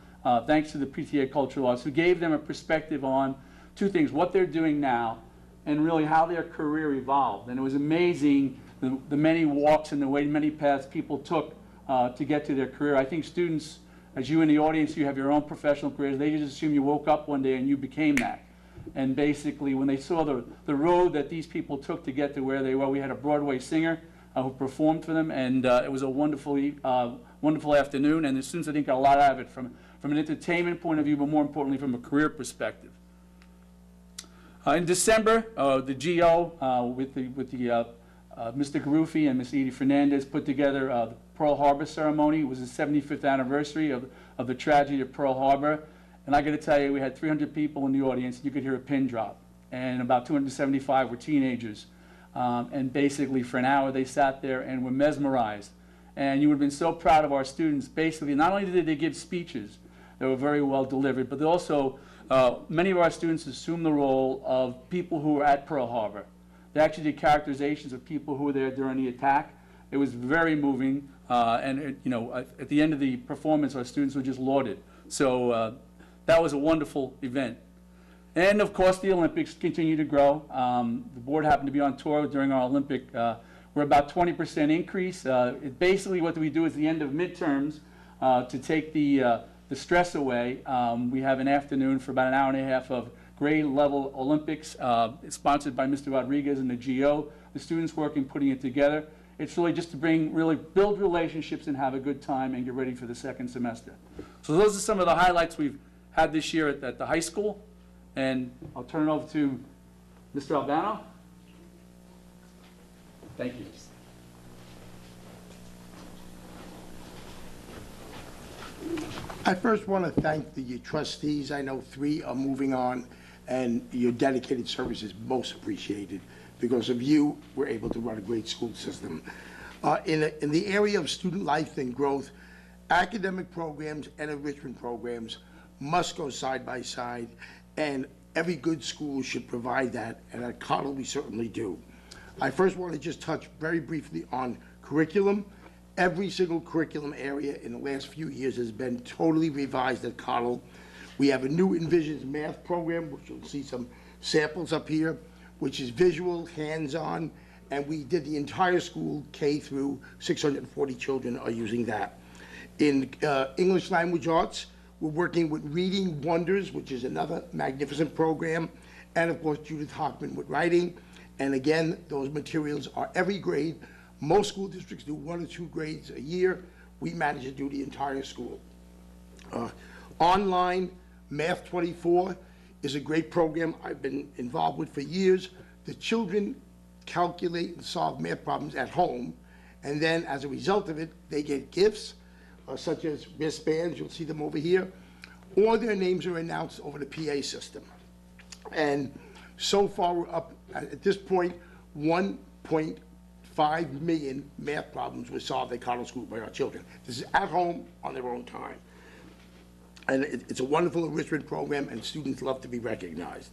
thanks to the PTA Cultural Arts, who gave them a perspective on 2 things, what they're doing now and really how their career evolved. And it was amazing the many walks and the way many paths people took to get to their career. I think students, as you in the audience, you have your own professional careers, they just assume you woke up one day and you became that. And basically, when they saw the road that these people took to get to where they were, we had a Broadway singer who performed for them, and it was a wonderful afternoon, and the students, I think, got a lot out of it from an entertainment point of view, but more importantly, from a career perspective. In December, the GO, with Mr. Garufi and Ms. Edie Fernandez, put together the Pearl Harbor ceremony. It was the 75th anniversary of the tragedy of Pearl Harbor. And I got to tell you, we had 300 people in the audience, and you could hear a pin drop. And about 275 were teenagers. And basically, for an hour, they sat there and were mesmerized. And you would have been so proud of our students. Basically, not only did they give speeches that were very well delivered, but they also, many of our students assumed the role of people who were at Pearl Harbor. They actually did characterizations of people who were there during the attack. It was very moving. At the end of the performance, our students were just lauded. So that was a wonderful event. And of course, the Olympics continue to grow. The board happened to be on tour during our Olympic. We're about 20% increase. Basically, what we do is the end of midterms to take the stress away. We have an afternoon for about an hour and a half of grade level Olympics. It's sponsored by Mr. Rodriguez and the GO. The students working putting it together. It's really just to build relationships and have a good time and get ready for the second semester. So those are some of the highlights we've had this year at the high school. And I'll turn it over to Mr. Albano. Thank you. I first want to thank the trustees. I know 3 are moving on, and your dedicated service is most appreciated. Because of you, we're able to run a great school system. In the area of student life and growth, academic programs and enrichment programs must go side by side, and every good school should provide that, and at Cottle we certainly do. I first want to just touch very briefly on curriculum. Every single curriculum area in the last few years has been totally revised at Cottle. We have a new Envisions math program, which you'll see some samples up here, which is visual, hands-on, and we did the entire school, K through 640 children are using that. In English language arts, we're working with Reading Wonders, which is another magnificent program, and of course Judith Hochman with writing. And again, those materials are every grade. Most school districts do 1 or 2 grades a year. We manage to do the entire school. Online Math 24 is a great program I've been involved with for years. The children calculate and solve math problems at home, and then as a result of it, they get gifts such as wristbands, you'll see them over here, or their names are announced over the PA system. And so far, we're up, at this point, 1.5 million math problems were solved at Connell School by our children. This is at home on their own time. And it's a wonderful enrichment program, and students love to be recognized.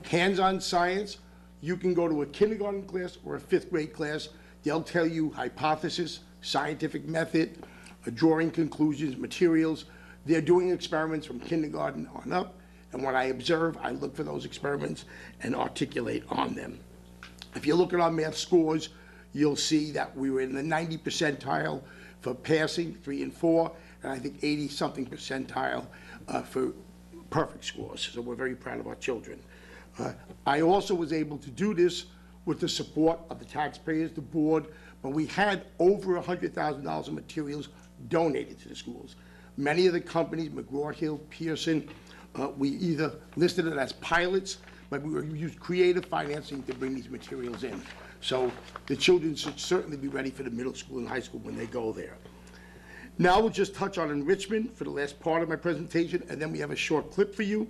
Hands-on science, you can go to a kindergarten class or a 5th grade class. They'll tell you hypothesis, scientific method, drawing conclusions, materials. They're doing experiments from kindergarten on up, and when I observe, I look for those experiments and articulate on them. If you look at our math scores, you'll see that we were in the 90 percentile for passing, 3 and 4, and I think 80-something percentile for perfect scores. So we're very proud of our children. I also was able to do this with the support of the taxpayers, the board, but we had over $100,000 of materials donated to the schools. Many of the companies, McGraw-Hill, Pearson, we either listed it as pilots, but we used creative financing to bring these materials in. So the children should certainly be ready for the middle school and high school when they go there. Now we'll just touch on enrichment for the last part of my presentation, and then we have a short clip for you.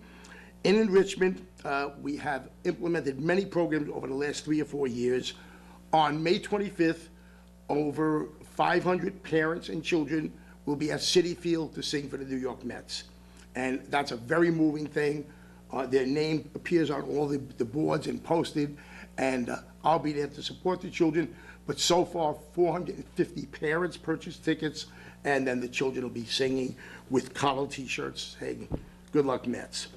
In enrichment, we have implemented many programs over the last 3 or 4 years. On May 25th, over 500 parents and children will be at Citi Field to sing for the New York Mets. And that's a very moving thing. Their name appears on all the boards and posted, and I'll be there to support the children. But so far, 450 parents purchased tickets, and then the children will be singing with Connell t-shirts saying, "Good luck, Mets."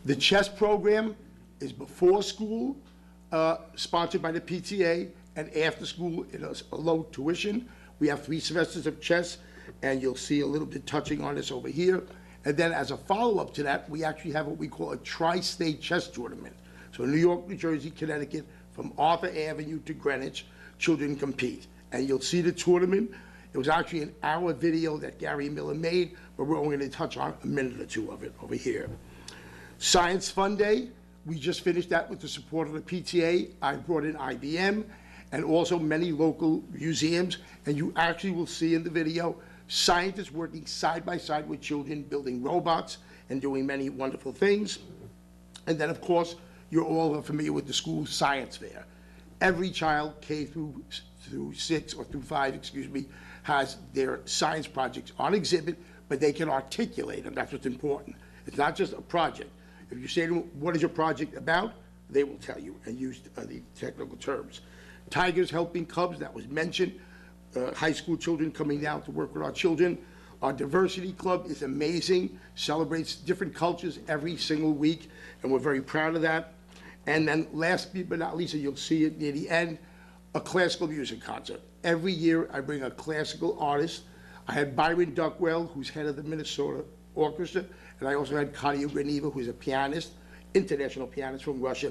The chess program is before school, sponsored by the PTA, and after school, it is a low tuition. We have 3 semesters of chess, and you'll see a little bit touching on this over here. And then as a follow-up to that, we actually have what we call a tri-state chess tournament. So New York, New Jersey, Connecticut, from Arthur Avenue to Greenwich, children compete. And you'll see the tournament. It was actually an hour video that Gary Miller made, but we're only going to touch on a minute or 2 of it over here. Science Fun Day, we just finished that with the support of the PTA. I brought in IBM and also many local museums, and you actually will see in the video scientists working side by side with children, building robots and doing many wonderful things. And then, of course, you're all familiar with the school science fair. Every child, K through 6 or through 5, excuse me, has their science projects on exhibit, but they can articulate them. That's what's important. It's not just a project. If you say to them, "What is your project about?" they will tell you and use the technical terms. Tigers Helping Cubs, that was mentioned. High school children coming down to work with our children. Our diversity club is amazing, celebrates different cultures every single week, and we're very proud of that. And then last but not least, and you'll see it near the end, a classical music concert. Every year I bring a classical artist. I had Byron Duckwell, who's head of the Minnesota Orchestra, and I also had Katia Graniva, who's a pianist, international pianist from Russia,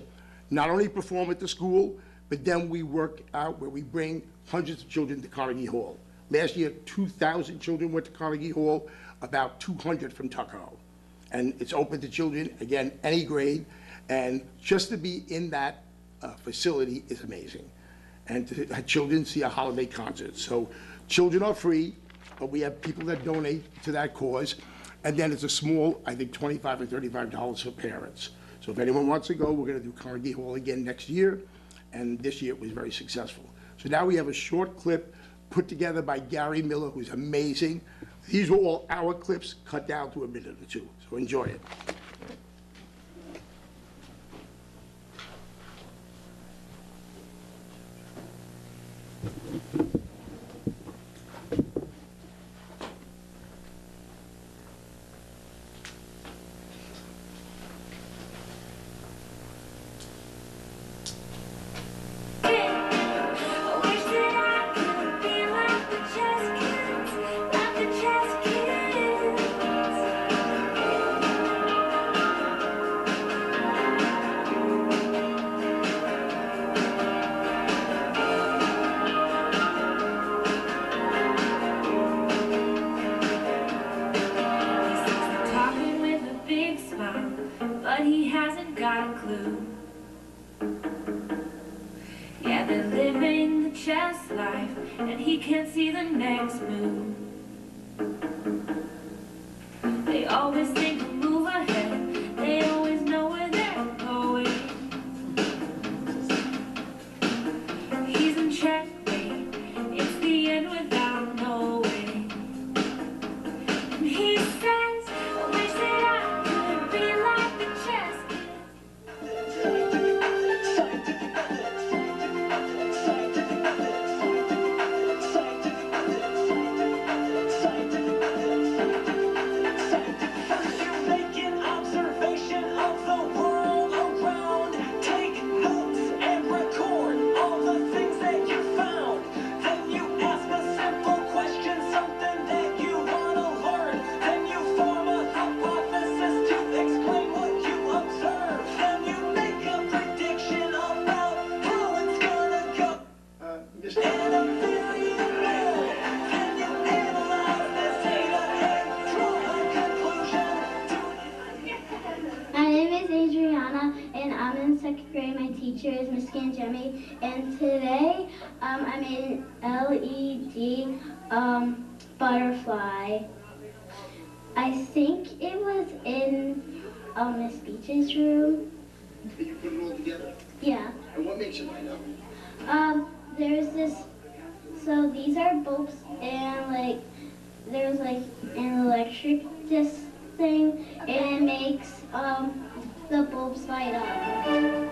not only perform at the school, but then we work out where we bring hundreds of children to Carnegie Hall. Last year, 2,000 children went to Carnegie Hall, about 200 from Tuckahoe. And it's open to children, again, any grade, and just to be in that facility is amazing. And to have children see a holiday concert. So children are free, but we have people that donate to that cause. And then it's a small, I think, $25 or $35 for parents. So if anyone wants to go, we're going to do Carnegie Hall again next year. And this year it was very successful. So now we have a short clip put together by Gary Miller, who's amazing. These were all our clips cut down to a minute or 2. So enjoy it. chess life, and he can't see the next move. They always think a move ahead, they always know where they're going. He's in checkmate, it's the end without knowing. And he says, I wish that I could be like the chess is Miss Gangemi, and today I made an LED butterfly. I think it was in Miss Beach's room. Did you put it all together? Yeah. And what makes it light up? There's this, so these are bulbs, and like there's like an electric disc thing, and it makes the bulbs light up.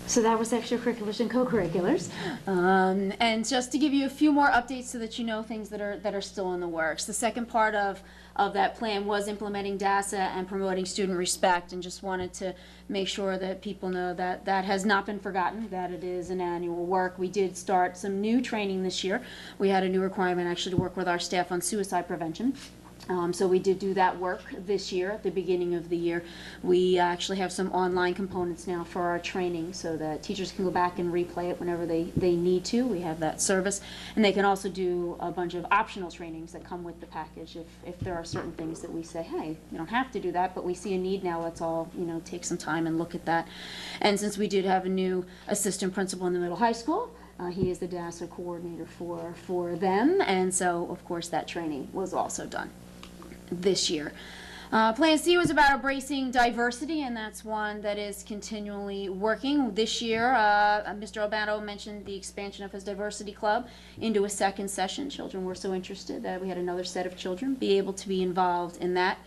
So that was extracurriculars and co-curriculars. And just to give you a few more updates so that you know things that are still in the works. The second part of that plan was implementing DASA and promoting student respect, and just wanted to make sure that people know that that has not been forgotten, that it is an annual work. We did start some new training this year. We had a new requirement actually to work with our staff on suicide prevention. So we did do that work this year at the beginning of the year. We actually have some online components now for our training so that teachers can go back and replay it whenever they need to. We have that service. And they can also do a bunch of optional trainings that come with the package if there are certain things that we say, hey, you don't have to do that, but we see a need now, let's all take some time and look at that. And since we did have a new assistant principal in the middle high school, he is the DASA coordinator for them, and so of course that training was also done this year. Plan C was about embracing diversity, and that's one that is continually working. This year, Mr. Albano mentioned the expansion of his diversity club into a second session. Children were so interested that we had another set of children be able to be involved in that.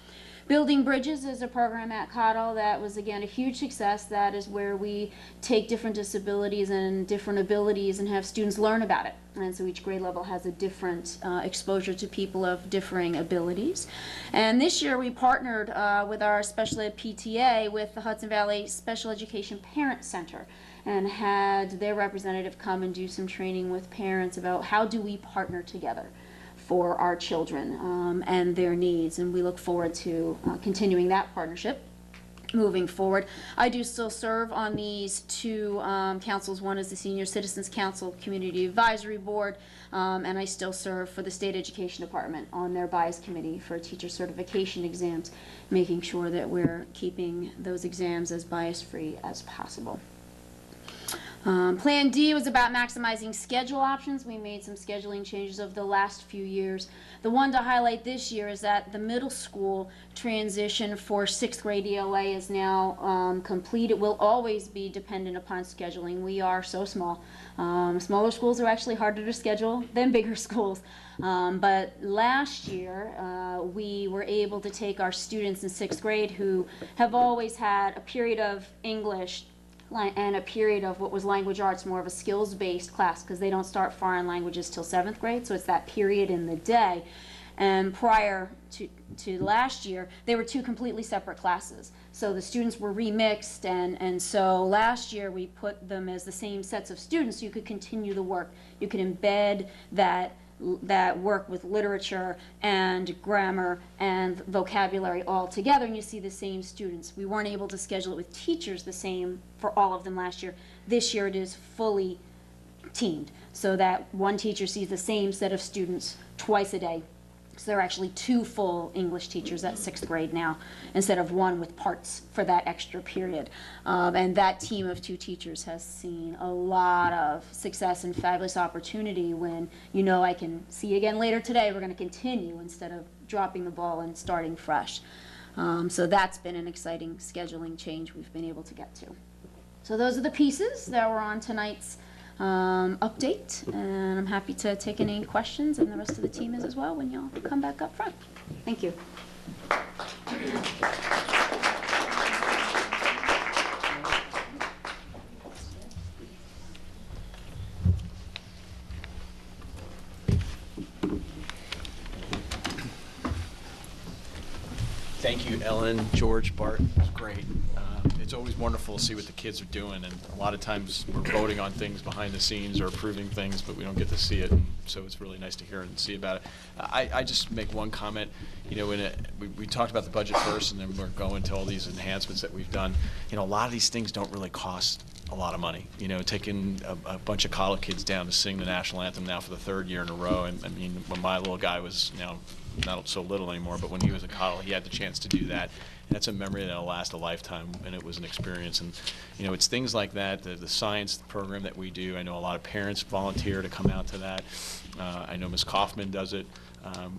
Building Bridges is a program at Cottle that was, again, a huge success. That is where we take different disabilities and different abilities and have students learn about it. And so each grade level has a different exposure to people of differing abilities. And this year we partnered with our special ed PTA with the Hudson Valley Special Education Parent Center and had their representative come and do some training with parents about how do we partner together for our children and their needs, and we look forward to continuing that partnership moving forward. I do still serve on these two councils. One is the Senior Citizens Council Community Advisory Board, and I still serve for the State Education Department on their bias committee for teacher certification exams, making sure that we're keeping those exams as bias-free as possible. Plan D was about maximizing schedule options. We made some scheduling changes over the last few years. The one to highlight this year is that the middle school transition for 6th grade ELA is now complete. It will always be dependent upon scheduling. We are so small. Smaller schools are actually harder to schedule than bigger schools. But last year, we were able to take our students in 6th grade who have always had a period of English and a period of what was language arts, more of a skills-based class, because they don't start foreign languages till 7th grade, so it's that period in the day. And prior to last year, they were two completely separate classes. So the students were remixed, and so last year we put them as the same sets of students so you could continue the work. You could embed that work with literature and grammar and vocabulary all together, and you see the same students. We weren't able to schedule it with teachers the same for all of them last year. This year it is fully teamed, so that one teacher sees the same set of students twice a day. So there are actually two full English teachers at 6th grade now, instead of one with parts for that extra period. And that team of two teachers has seen a lot of success and fabulous opportunity when, you know, I can see you again later today, we're going to continue instead of dropping the ball and starting fresh. So that's been an exciting scheduling change we've been able to get to. So those are the pieces that were on tonight's update, and I'm happy to take any questions, and the rest of the team is as well when y'all come back up front. Thank you. Thank you, Ellen, George, Bart. It was great. It's always wonderful to see what the kids are doing, and a lot of times we're voting on things behind the scenes or approving things, but we don't get to see it, and so it's really nice to hear and see about it. I just make one comment. You know, we talked about the budget first, and then we're going to all these enhancements that we've done. You know, a lot of these things don't really cost a lot of money. You know, taking a bunch of college kids down to sing the national anthem now for the 3rd year in a row, and I mean, when my little guy was, you know, not so little anymore, but when he was at college, he had the chance to do that. And that's a memory that'll last a lifetime, and it was an experience. And, you know, it's things like that, the science program that we do. I know a lot of parents volunteer to come out to that. I know Ms. Kaufman does it,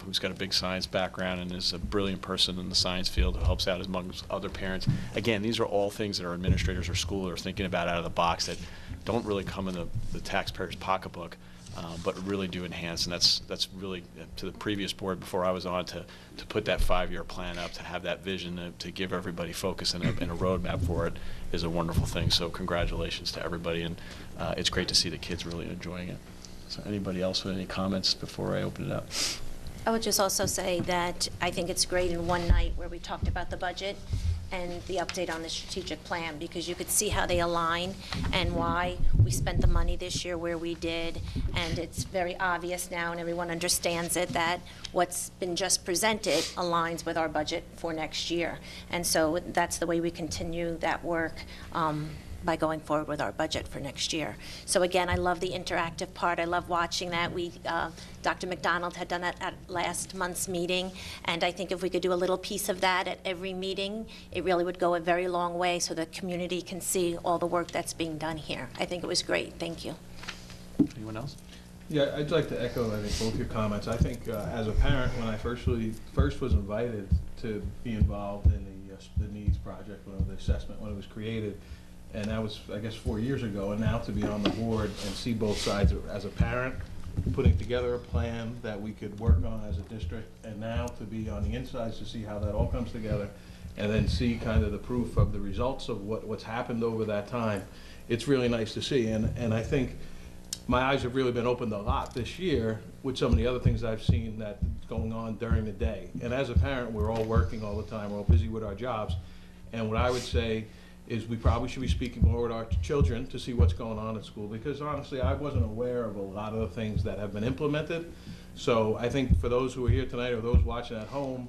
who's got a big science background and is a brilliant person in the science field who helps out amongst other parents. Again, these are all things that our administrators or school are thinking about out of the box that don't really come in the taxpayer's pocketbook. But really do enhance, and that's really to the previous board before I was on to put that 5-year plan up, to have that vision, to give everybody focus and a roadmap for it is a wonderful thing. So congratulations to everybody, and it's great to see the kids really enjoying it. So anybody else with any comments before I open it up? I would just also say that I think it's great in one night where we talked about the budget and the update on the strategic plan, because you could see how they align and why we spent the money this year where we did. And it's very obvious now, and everyone understands it, that what's been just presented aligns with our budget for next year. And so that's the way we continue that work by going forward with our budget for next year. So again, I love the interactive part. I love watching that. Dr. McDonald had done that at last month's meeting, and I think if we could do a little piece of that at every meeting, it really would go a very long way so the community can see all the work that's being done here. I think it was great. Thank you. Anyone else? Yeah, I'd like to echo, I think, both your comments. I think as a parent, when I first was invited to be involved in the needs project, the assessment, when it was created, and that was, I guess, 4 years ago, and now to be on the board and see both sides as a parent, putting together a plan that we could work on as a district, and now to be on the insides to see how that all comes together, and then see kind of the proof of the results of what's happened over that time. It's really nice to see, and I think my eyes have really been opened a lot this year with some of the other things I've seen that's going on during the day. And as a parent, we're all working all the time, we're all busy with our jobs, and what I would say is we probably should be speaking more with our children to see what's going on at school, because honestly, I wasn't aware of a lot of the things that have been implemented. So I think for those who are here tonight or those watching at home,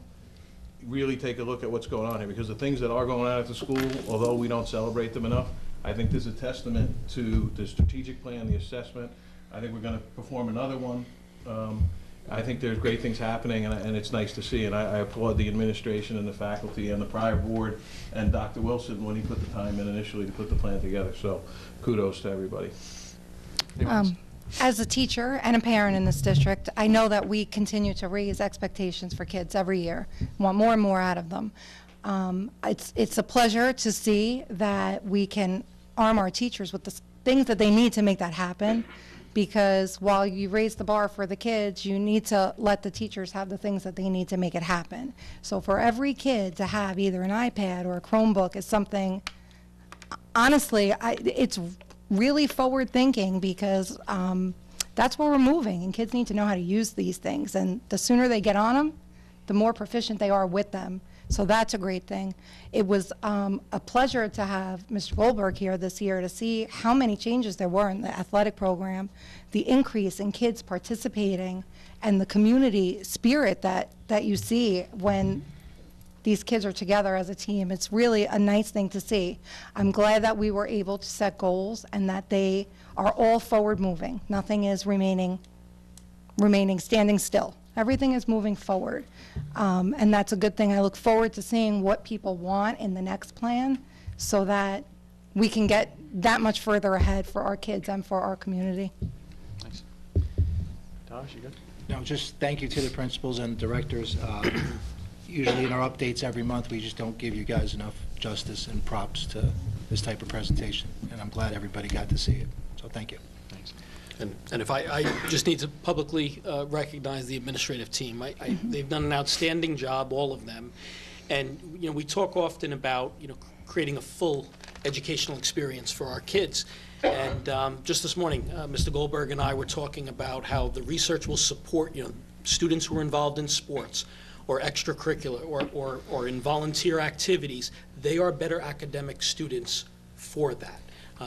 really take a look at what's going on here, because the things that are going on at the school, although we don't celebrate them enough, I think there's a testament to the strategic plan, the assessment. I think we're going to perform another one. I think there's great things happening, and it's nice to see, and I applaud the administration and the faculty and the prior board and Dr. Wilson when he put the time in initially to put the plan together. So kudos to everybody. As a teacher and a parent in this district, I know that we continue to raise expectations for kids every year, want more and more out of them. It's a pleasure to see that we can arm our teachers with the things that they need to make that happen, because while you raise the bar for the kids, you need to let the teachers have the things that they need to make it happen. So for every kid to have either an iPad or a Chromebook is something, honestly, it's really forward thinking, because that's where we're moving, and kids need to know how to use these things, and the sooner they get on them, the more proficient they are with them. So that's a great thing. It was a pleasure to have Mr. Goldberg here this year to see how many changes there were in the athletic program, the increase in kids participating, and the community spirit that you see when these kids are together as a team. It's really a nice thing to see. I'm glad that we were able to set goals and that they are all forward moving. Nothing is remaining standing still. Everything is moving forward, and that's a good thing. I look forward to seeing what people want in the next plan so that we can get that much further ahead for our kids and for our community. Thanks. Tosh, you good? No, just thank you to the principals and directors. Usually in our updates every month, we just don't give you guys enough justice and props to this type of presentation, and I'm glad everybody got to see it. So thank you. Thanks. And if I just need to publicly recognize the administrative team. They've done an outstanding job, all of them. And, we talk often about, creating a full educational experience for our kids. And just this morning, Mr. Goldberg and I were talking about how the research will support, students who are involved in sports or extracurricular or in volunteer activities. They are better academic students for that.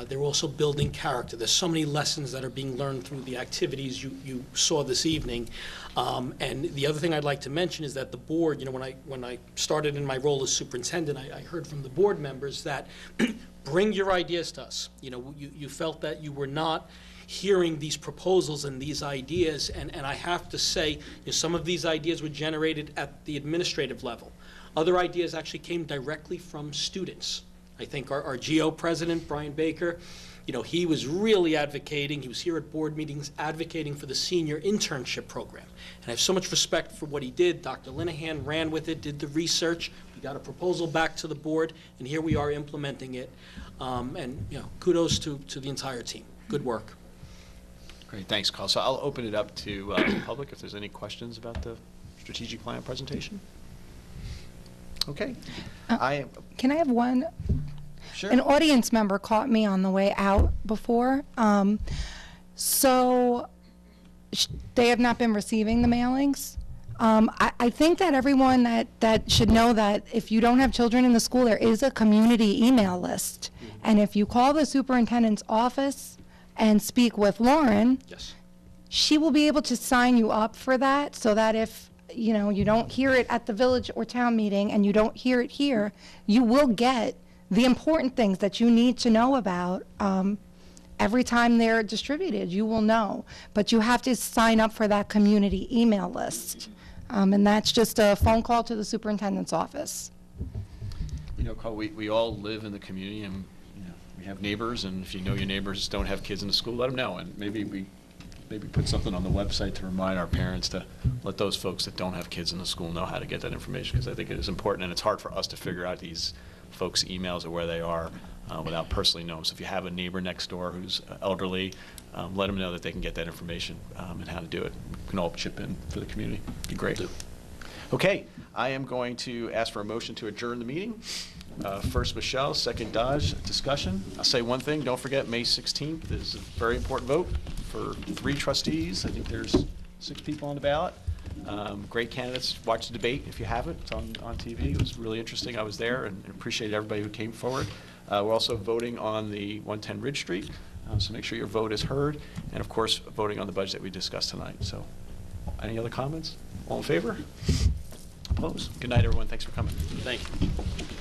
They're also building character. There's so many lessons that are being learned through the activities you saw this evening. And the other thing I'd like to mention is that the board, when I started in my role as superintendent, I heard from the board members that bring your ideas to us. You felt that you were not hearing these proposals and these ideas, and I have to say, some of these ideas were generated at the administrative level. Other ideas actually came directly from students. I think our GO president, Brian Baker, he was really advocating. He was here at board meetings advocating for the senior internship program. And I have so much respect for what he did. Dr. Linehan ran with it, did the research. We got a proposal back to the board, and here we are implementing it. And kudos to the entire team. Good work. Great, thanks, Carl. So I'll open it up to the public if there's any questions about the strategic plan presentation. Okay. Can I have one? Sure. An audience member caught me on the way out before. So they have not been receiving the mailings. I think that everyone that should know that if you don't have children in the school, there is a community email list. And if you call the superintendent's office and speak with Lauren, Yes. she will be able to sign you up for that, so that if you don't hear it at the village or town meeting and you don't hear it here, you will get the important things that you need to know about. Every time they're distributed, you will know. But you have to sign up for that community email list. And that's just a phone call to the superintendent's office. Carl, we all live in the community, and we have neighbors, and if you know your neighbors don't have kids in the school, let them know, and maybe we maybe put something on the website to remind our parents to let those folks that don't have kids in the school know how to get that information, because I think it is important, and it's hard for us to figure out these folks' emails or where they are without personally knowing. So if you have a neighbor next door who's elderly, let them know that they can get that information and how to do it. We can all chip in for the community. It'd be great. Okay, I am going to ask for a motion to adjourn the meeting. First Michelle, second Dodge. Discussion. I'll say one thing, don't forget May 16th is a very important vote for 3 trustees. I think there's 6 people on the ballot. Great candidates. Watch the debate if you haven't. It's on TV. It was really interesting. I was there and appreciate everybody who came forward. We're also voting on the 110 Ridge Street, so make sure your vote is heard. And of course, voting on the budget that we discussed tonight. So any other comments? All in favor? Opposed? Good night, everyone. Thanks for coming. Thank you.